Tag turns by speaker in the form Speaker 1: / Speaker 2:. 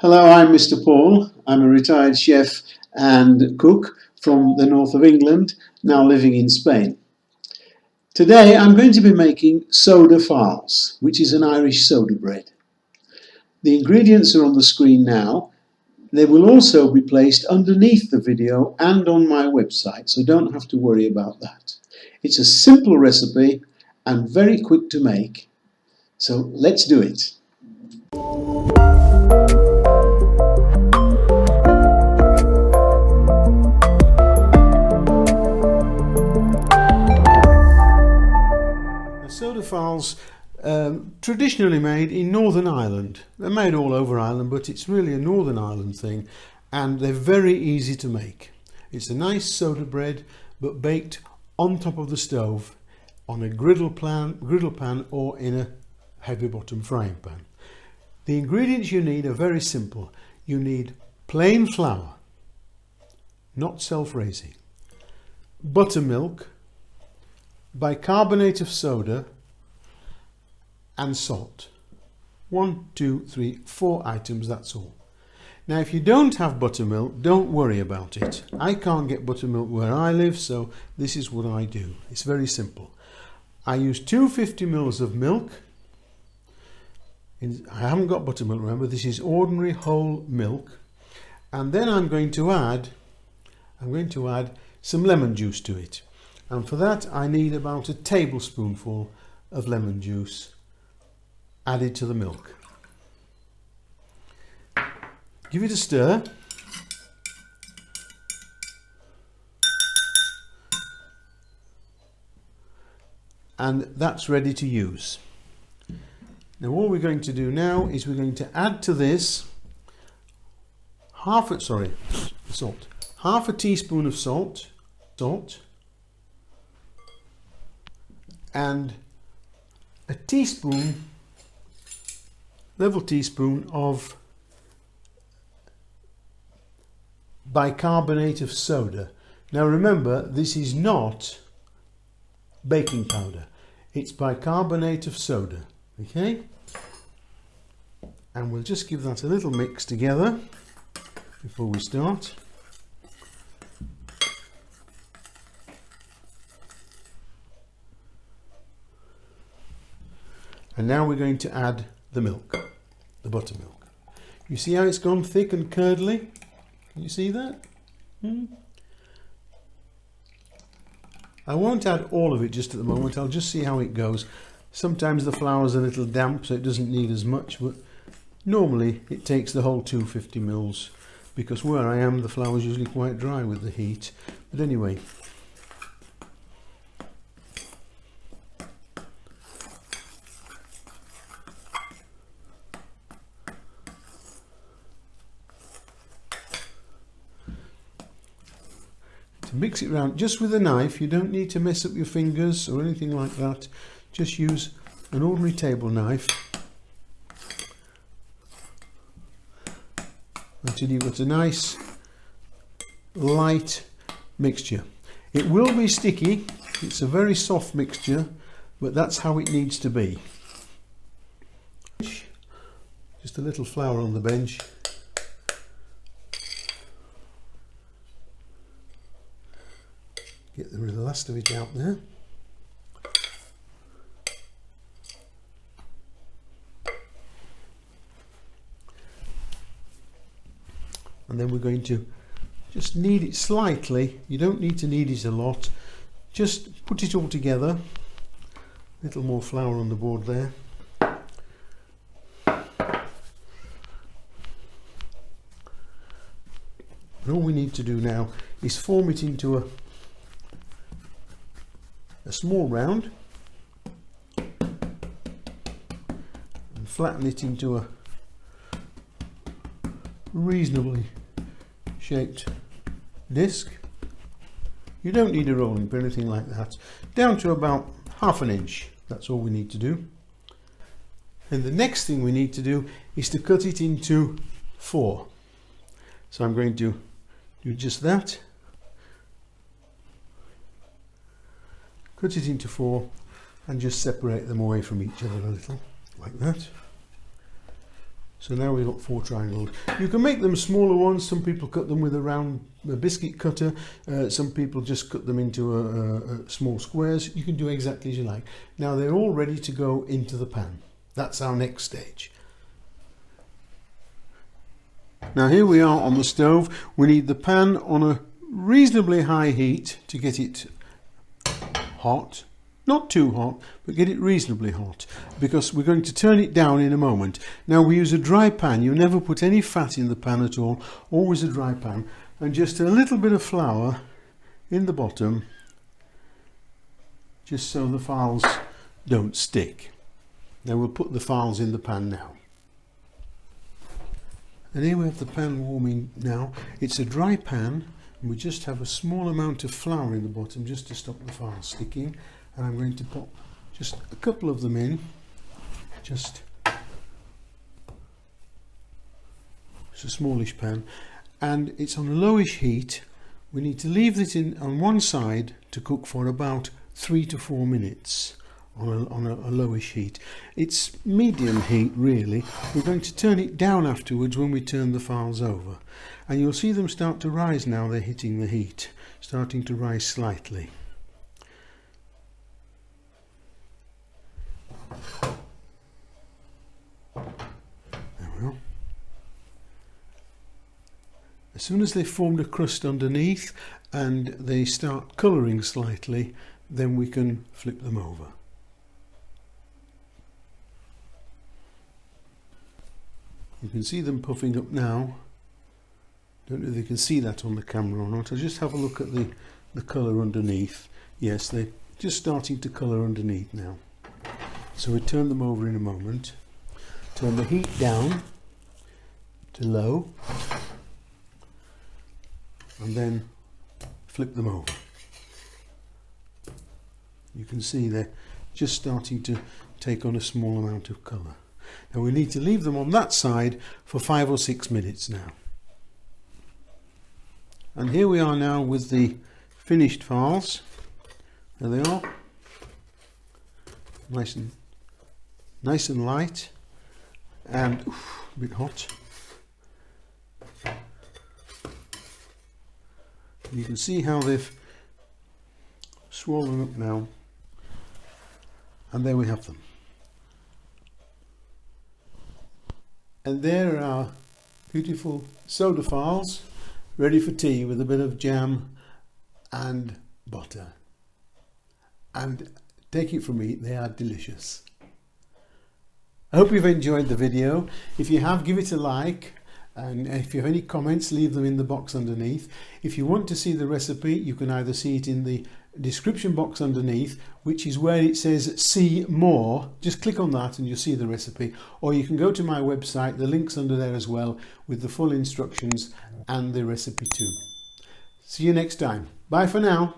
Speaker 1: Hello, I'm Mr. Paul. I'm a retired chef and cook from the north of England, now living in Spain. Today I'm going to be making soda farls, which is an Irish soda bread. The ingredients are on the screen now. They will also be placed underneath the video and on my website, so don't have to worry about that. It's a simple recipe and very quick to make, so let's do it. Soda farls traditionally made in Northern Ireland. They're made all over Ireland, but it's really a Northern Ireland thing, and they're very easy to make. It's a nice soda bread, but baked on top of the stove on a griddle pan or in a heavy bottom frying pan. The ingredients you need are very simple. You need plain flour, not self-raising, buttermilk, bicarbonate of soda and salt. 1, 2, 3, 4 items, that's all. Now if you don't have buttermilk, don't worry about it. I can't get buttermilk where I live, so this is what I do. It's very simple. I use 250 ml of milk. I haven't got buttermilk, remember, this is ordinary whole milk. And then I'm going to add some lemon juice to it. And for that I need about a tablespoonful of lemon juice added to the milk. Give it a stir. And that's ready to use. Now all we're going to do now is we're going to add to this half a teaspoon of salt, and a level teaspoon of bicarbonate of soda. Now remember, this is not baking powder, it's bicarbonate of soda, okay? And we'll just give that a little mix together before we start. And now we're going to add the milk, the buttermilk. You see how it's gone thick and curdly? Can you see that? I won't add all of it just at the moment, I'll just see how it goes. Sometimes the flour's a little damp, so it doesn't need as much, but normally it takes the whole 250 ml, because where I am the flour's usually quite dry with the heat. But anyway, to mix it around just with a knife, you don't need to mess up your fingers or anything like that. Just use an ordinary table knife until you've got a nice light mixture. It will be sticky, it's a very soft mixture, but that's how it needs to be. Just a little flour on the bench. Get the last of it out there. And then we're going to just knead it slightly. You don't need to knead it a lot. Just put it all together. A little more flour on the board there. And all we need to do now is form it into a small round and flatten it into a reasonably shaped disc. You don't need a rolling pin or anything like that. Down to about ½ inch. That's all we need to do. And the next thing we need to do is to cut it into 4. So I'm going to do just that. Cut it into 4 and just separate them away from each other a little, like that. So now we've got 4 triangles. You can make them smaller ones. Some people cut them with a biscuit cutter. Some people just cut them into small squares. You can do exactly as you like. Now they're all ready to go into the pan. That's our next stage. Now here we are on the stove. We need the pan on a reasonably high heat to get it hot. Not too hot, but get it reasonably hot, because we're going to turn it down in a moment. Now we use a dry pan. You never put any fat in the pan at all, always a dry pan, and just a little bit of flour in the bottom, just so the farls don't stick. Now we'll put the farls in the pan now. And here we have the pan warming now. It's a dry pan, and we just have a small amount of flour in the bottom just to stop the farls sticking. And I'm going to pop just a couple of them in, just it's a smallish pan, and it's on a lowish heat. We need to leave it in on one side to cook for about 3 to 4 minutes on a lowish heat. It's medium heat really. We're going to turn it down afterwards when we turn the farls over, and you'll see them start to rise now. They're hitting the heat, starting to rise slightly. There we are. As soon as they've formed a crust underneath and they start colouring slightly, then we can flip them over. You can see them puffing up now. Don't know if you can see that on the camera or not. I'll just have a look at the colour underneath. Yes, they're just starting to colour underneath now. So we turn them over in a moment. Turn the heat down to low, and then flip them over. You can see they're just starting to take on a small amount of colour. Now we need to leave them on that side for 5 or 6 minutes now. And here we are now with the finished farls. There they are. Nice and light, and a bit hot. You can see how they've swollen up now, and there we have them. And there are our beautiful soda farls, ready for tea with a bit of jam and butter. And take it from me, they are delicious. I hope you've enjoyed the video. If you have, give it a like, and if you have any comments, leave them in the box underneath. If you want to see the recipe, you can either see it in the description box underneath, which is where it says see more. Just click on that and you'll see the recipe, or you can go to my website, the link's under there as well, with the full instructions and the recipe too. See you next time. Bye for now.